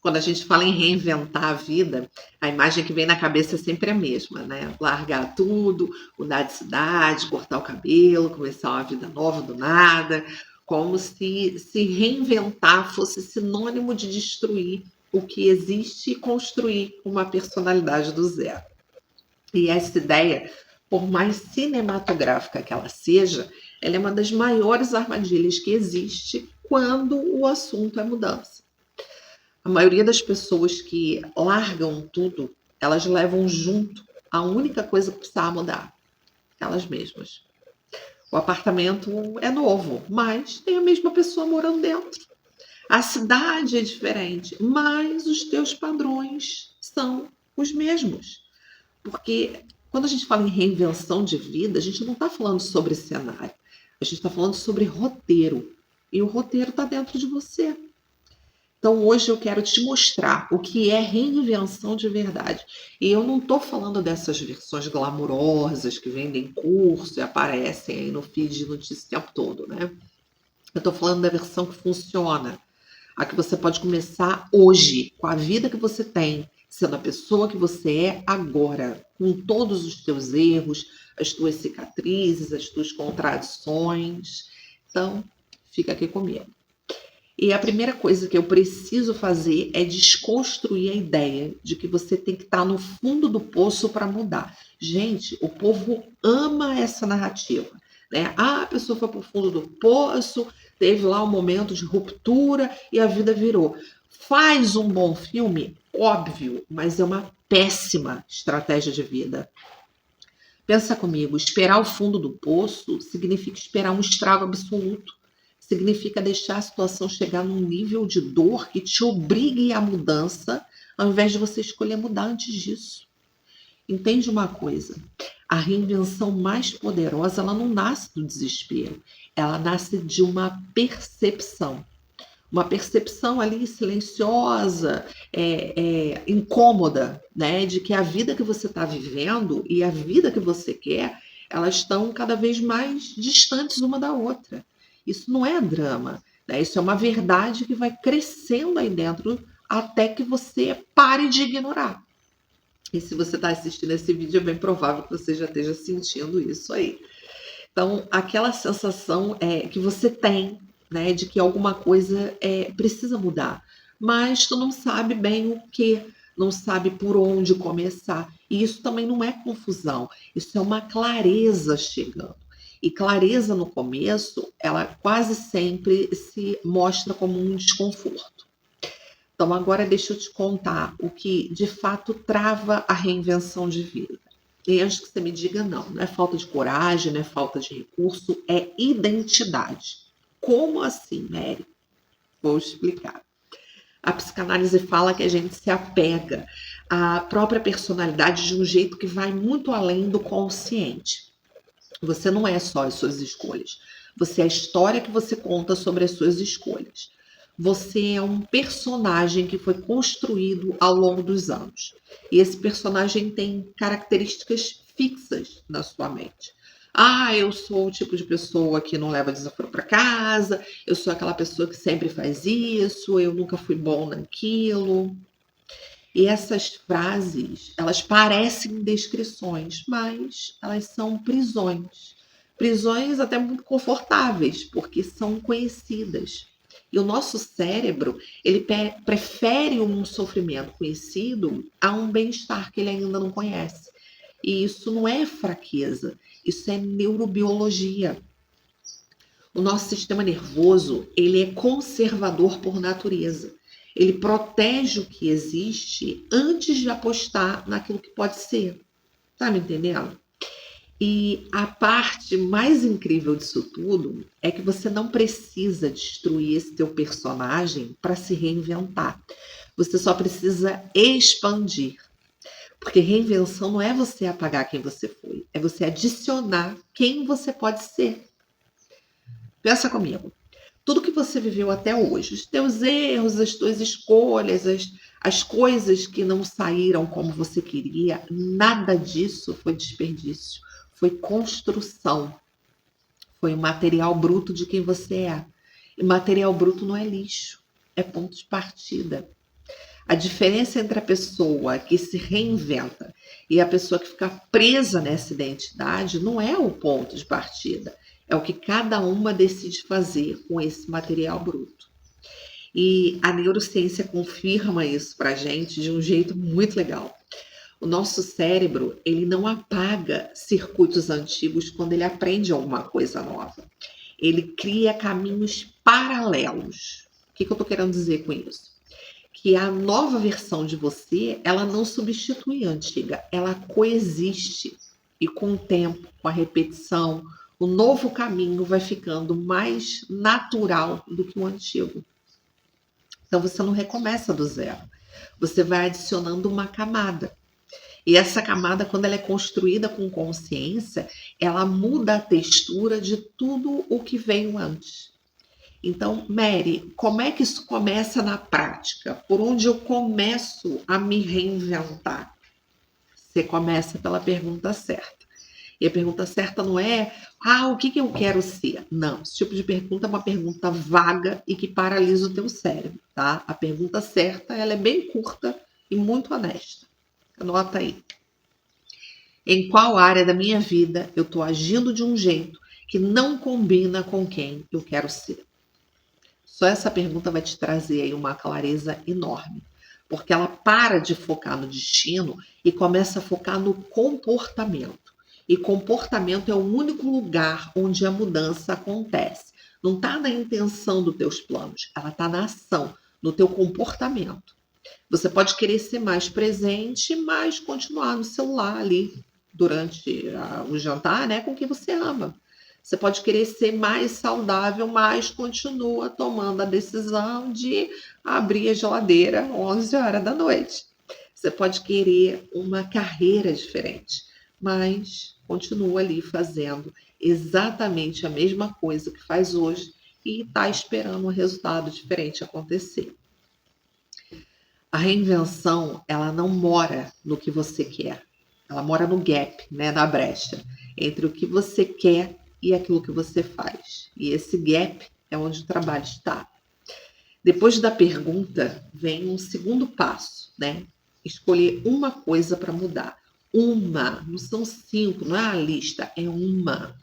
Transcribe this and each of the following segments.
Quando a gente fala em reinventar a vida, a imagem que vem na cabeça é sempre a mesma, né? Largar tudo, mudar de cidade, cortar o cabelo, começar uma vida nova do nada, como se reinventar fosse sinônimo de destruir o que existe e construir uma personalidade do zero. E essa ideia, por mais cinematográfica que ela seja, ela é uma das maiores armadilhas que existe quando o assunto é mudança. A maioria das pessoas que largam tudo, elas levam junto a única coisa que precisava mudar, elas mesmas. O apartamento é novo, mas tem a mesma pessoa morando dentro. A cidade é diferente, mas os teus padrões são os mesmos. Porque quando a gente fala em reinvenção de vida, a gente não está falando sobre cenário, a gente está falando sobre roteiro. E o roteiro está dentro de você. Então hoje eu quero te mostrar o que é reinvenção de verdade. E eu não estou falando dessas versões glamourosas que vendem curso e aparecem aí no feed de notícia o tempo todo, né? Eu estou falando da versão que funciona, a que você pode começar hoje, com a vida que você tem, sendo a pessoa que você é agora, com todos os teus erros, as tuas cicatrizes, as tuas contradições. Então, fica aqui comigo. E a primeira coisa que eu preciso fazer é desconstruir a ideia de que você tem que estar no fundo do poço para mudar. Gente, o povo ama essa narrativa, né? Ah, a pessoa foi para o fundo do poço, teve lá um momento de ruptura e a vida virou. Faz um bom filme? Óbvio, mas é uma péssima estratégia de vida. Pensa comigo, esperar o fundo do poço significa esperar um estrago absoluto. Significa deixar a situação chegar num nível de dor que te obrigue à mudança, ao invés de você escolher mudar antes disso. Entende uma coisa? A reinvenção mais poderosa, ela não nasce do desespero. Ela nasce de uma percepção. Uma percepção ali silenciosa, incômoda, né? De que a vida que você está vivendo e a vida que você quer, elas estão cada vez mais distantes uma da outra. Isso não é drama, né? Isso é uma verdade que vai crescendo aí dentro até que você pare de ignorar. E se você está assistindo esse vídeo, é bem provável que você já esteja sentindo isso aí. Então, aquela sensação que você tem, né, de que alguma coisa precisa mudar, mas tu não sabe bem o que, não sabe por onde começar. E isso também não é confusão, isso é uma clareza chegando. E clareza no começo, ela quase sempre se mostra como um desconforto. Então, agora deixa eu te contar o que de fato trava a reinvenção de vida. E antes que você me diga, não é falta de coragem, não é falta de recurso, é identidade. Como assim, Mary? Vou explicar. A psicanálise fala que a gente se apega à própria personalidade de um jeito que vai muito além do consciente. Você não é só as suas escolhas. Você é a história que você conta sobre as suas escolhas. Você é um personagem que foi construído ao longo dos anos. E esse personagem tem características fixas na sua mente. Ah, eu sou o tipo de pessoa que não leva desaforo para casa, eu sou aquela pessoa que sempre faz isso, eu nunca fui bom naquilo. E essas frases, elas parecem descrições, mas elas são prisões. Prisões até muito confortáveis, porque são conhecidas. E o nosso cérebro, ele prefere um sofrimento conhecido a um bem-estar que ele ainda não conhece. E isso não é fraqueza, isso é neurobiologia. O nosso sistema nervoso, ele é conservador por natureza. Ele protege o que existe antes de apostar naquilo que pode ser. Tá me entendendo? E a parte mais incrível disso tudo é que você não precisa destruir esse teu personagem para se reinventar. Você só precisa expandir. Porque reinvenção não é você apagar quem você foi, é você adicionar quem você pode ser. Pensa comigo. Tudo que você viveu até hoje, os teus erros, as tuas escolhas, as coisas que não saíram como você queria, nada disso foi desperdício, foi construção, foi o material bruto de quem você é. E material bruto não é lixo, é ponto de partida. A diferença entre a pessoa que se reinventa e a pessoa que fica presa nessa identidade não é o ponto de partida, é o que cada uma decide fazer com esse material bruto. E a neurociência confirma isso para a gente de um jeito muito legal. O nosso cérebro, ele não apaga circuitos antigos quando ele aprende alguma coisa nova. Ele cria caminhos paralelos. O que eu estou querendo dizer com isso? Que a nova versão de você, ela não substitui a antiga, ela coexiste. E com o tempo, com a repetição, o novo caminho vai ficando mais natural do que o antigo. Então você não recomeça do zero, você vai adicionando uma camada. E essa camada, quando ela é construída com consciência, ela muda a textura de tudo o que veio antes. Então, Mary, como é que isso começa na prática? Por onde eu começo a me reinventar? Você começa pela pergunta certa. E a pergunta certa não é, o que eu quero ser? Não, esse tipo de pergunta é uma pergunta vaga e que paralisa o teu cérebro, tá? A pergunta certa, ela é bem curta e muito honesta. Anota aí. Em qual área da minha vida eu estou agindo de um jeito que não combina com quem eu quero ser? Só essa pergunta vai te trazer aí uma clareza enorme, porque ela para de focar no destino e começa a focar no comportamento. E comportamento é o único lugar onde a mudança acontece. Não está na intenção dos teus planos, ela está na ação, no teu comportamento. Você pode querer ser mais presente, mas continuar no celular ali durante o jantar, né, com quem você ama. Você pode querer ser mais saudável, mas continua tomando a decisão de abrir a geladeira 11 horas da noite. Você pode querer uma carreira diferente, mas continua ali fazendo exatamente a mesma coisa que faz hoje e está esperando um resultado diferente acontecer. A reinvenção, ela não mora no que você quer. Ela mora no gap, né, na brecha, entre o que você quer e aquilo que você faz. E esse gap é onde o trabalho está. Depois da pergunta, vem um segundo passo, né? Escolher uma coisa para mudar. Uma, não são 5, não é a lista, é uma.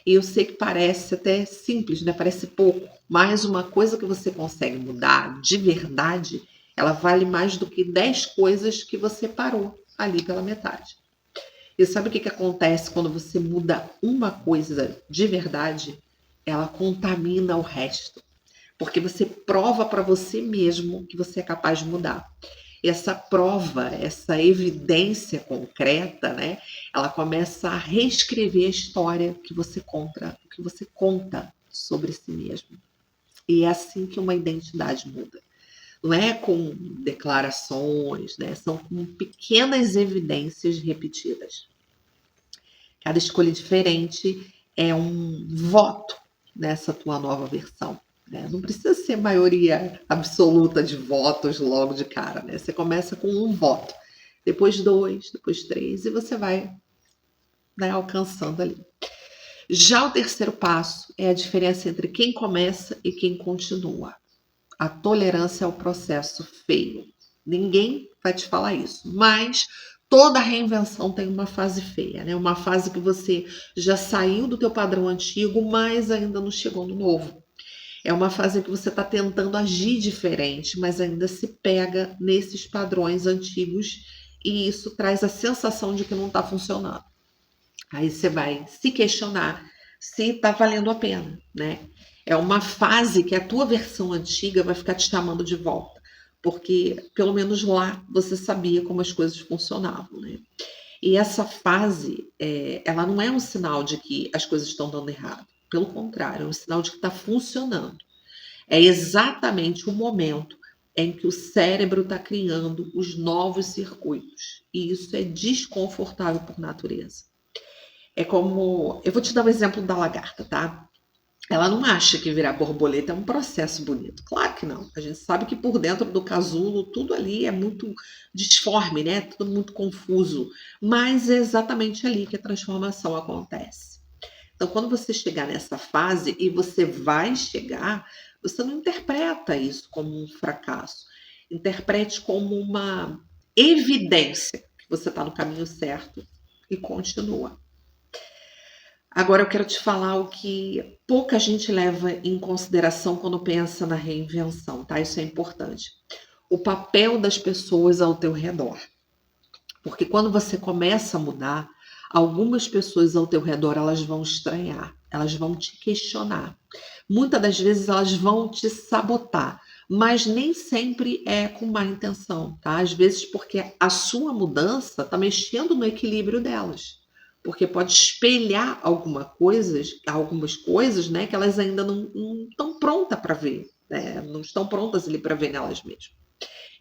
E eu sei que parece até simples, né? Parece pouco, mas uma coisa que você consegue mudar de verdade, ela vale mais do que 10 coisas que você parou ali pela metade. E sabe o que acontece quando você muda uma coisa de verdade? Ela contamina o resto. Porque você prova para você mesmo que você é capaz de mudar. E essa prova, essa evidência concreta, né? Ela começa a reescrever a história que você conta sobre si mesmo. E é assim que uma identidade muda. Não é com declarações, né? São com pequenas evidências repetidas. Cada escolha diferente é um voto nessa tua nova versão. Né? Não precisa ser maioria absoluta de votos logo de cara. Né? Você começa com um voto, depois 2, depois 3, e você vai, né, alcançando ali. Já o terceiro passo é a diferença entre quem começa e quem continua. A tolerância ao processo feio. Ninguém vai te falar isso, mas toda reinvenção tem uma fase feia, né? Uma fase que você já saiu do teu padrão antigo, mas ainda não chegou no novo. É uma fase em que você está tentando agir diferente, mas ainda se pega nesses padrões antigos e isso traz a sensação de que não está funcionando. Aí você vai se questionar se está valendo a pena, né? É uma fase que a tua versão antiga vai ficar te chamando de volta, porque pelo menos lá você sabia como as coisas funcionavam, né? E essa fase, ela não é um sinal de que as coisas estão dando errado. Pelo contrário, é um sinal de que está funcionando. É exatamente o momento em que o cérebro está criando os novos circuitos. E isso é desconfortável por natureza. É como... Eu vou te dar um exemplo da lagarta, tá? Ela não acha que virar borboleta é um processo bonito. Claro que não. A gente sabe que por dentro do casulo tudo ali é muito disforme, né? Tudo muito confuso. Mas é exatamente ali que a transformação acontece. Então, quando você chegar nessa fase, e você vai chegar, você não interpreta isso como um fracasso. Interprete como uma evidência que você está no caminho certo e continua. Agora eu quero te falar o que pouca gente leva em consideração quando pensa na reinvenção, tá? Isso é importante. O papel das pessoas ao teu redor. Porque quando você começa a mudar, algumas pessoas ao teu redor, elas vão estranhar, elas vão te questionar. Muitas das vezes elas vão te sabotar, mas nem sempre é com má intenção, tá? Às vezes porque a sua mudança está mexendo no equilíbrio delas. Porque pode espelhar algumas coisas, né, que elas ainda não estão prontas para ver, né? Não estão prontas ali para ver nelas mesmas.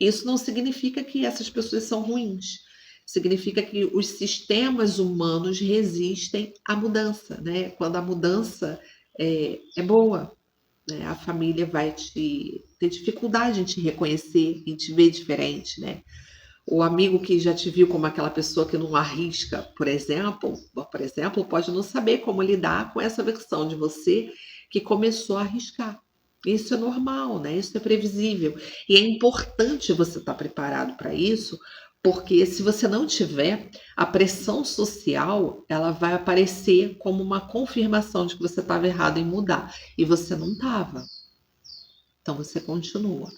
Isso não significa que essas pessoas são ruins. Significa que os sistemas humanos resistem à mudança, né? Quando a mudança é boa, né? A família vai ter dificuldade em te reconhecer, em te ver diferente, né? O amigo que já te viu como aquela pessoa que não arrisca, por exemplo, pode não saber como lidar com essa versão de você que começou a arriscar. Isso é normal, né? Isso é previsível. E é importante você estar preparado para isso, porque se você não tiver, a pressão social, ela vai aparecer como uma confirmação de que você estava errado em mudar. E você não estava. Então você continua.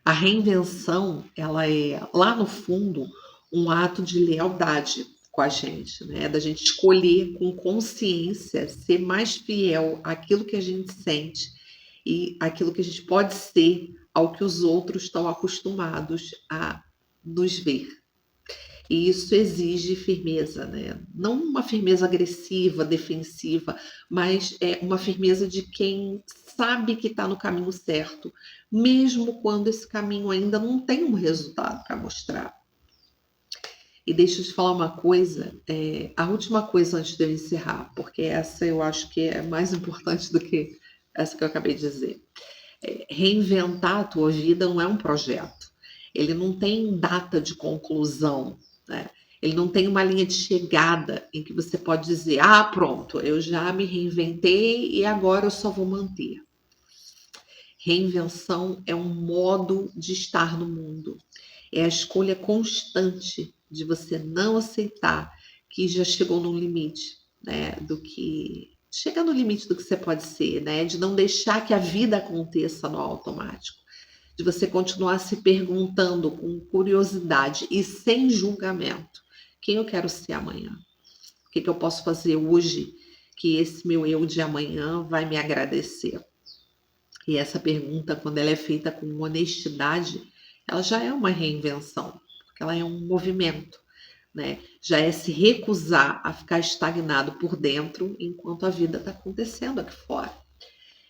A reinvenção, ela é, lá no fundo, um ato de lealdade com a gente, né? Da gente escolher com consciência ser mais fiel àquilo que a gente sente e àquilo que a gente pode ser ao que os outros estão acostumados a nos ver. E isso exige firmeza, né? Não uma firmeza agressiva, defensiva, mas é uma firmeza de quem sabe que está no caminho certo, mesmo quando esse caminho ainda não tem um resultado para mostrar. E deixa eu te falar uma coisa, a última coisa antes de eu encerrar, porque essa eu acho que é mais importante do que essa que eu acabei de dizer. Reinventar a tua vida não é um projeto. Ele não tem data de conclusão, né? Ele não tem uma linha de chegada em que você pode dizer, ah, pronto, eu já me reinventei e agora eu só vou manter. Reinvenção é um modo de estar no mundo. É a escolha constante de você não aceitar que já chegou num limite, né, chega no limite do que você pode ser, né, de não deixar que a vida aconteça no automático, de você continuar se perguntando com curiosidade e sem julgamento, quem eu quero ser amanhã? O que eu posso fazer hoje que esse meu eu de amanhã vai me agradecer? E essa pergunta, quando ela é feita com honestidade, ela já é uma reinvenção, porque ela é um movimento, né? Já é se recusar a ficar estagnado por dentro enquanto a vida está acontecendo aqui fora.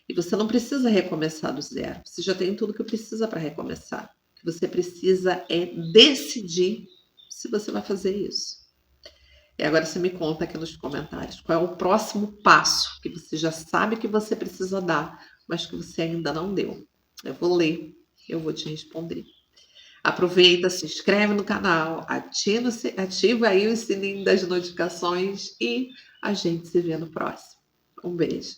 E você não precisa recomeçar do zero, você já tem tudo que precisa para recomeçar. O que você precisa é decidir se você vai fazer isso. E agora você me conta aqui nos comentários qual é o próximo passo que você já sabe que você precisa dar, mas que você ainda não deu. Eu vou ler, eu vou te responder. Aproveita, se inscreve no canal, ativa aí o sininho das notificações e a gente se vê no próximo. Um beijo.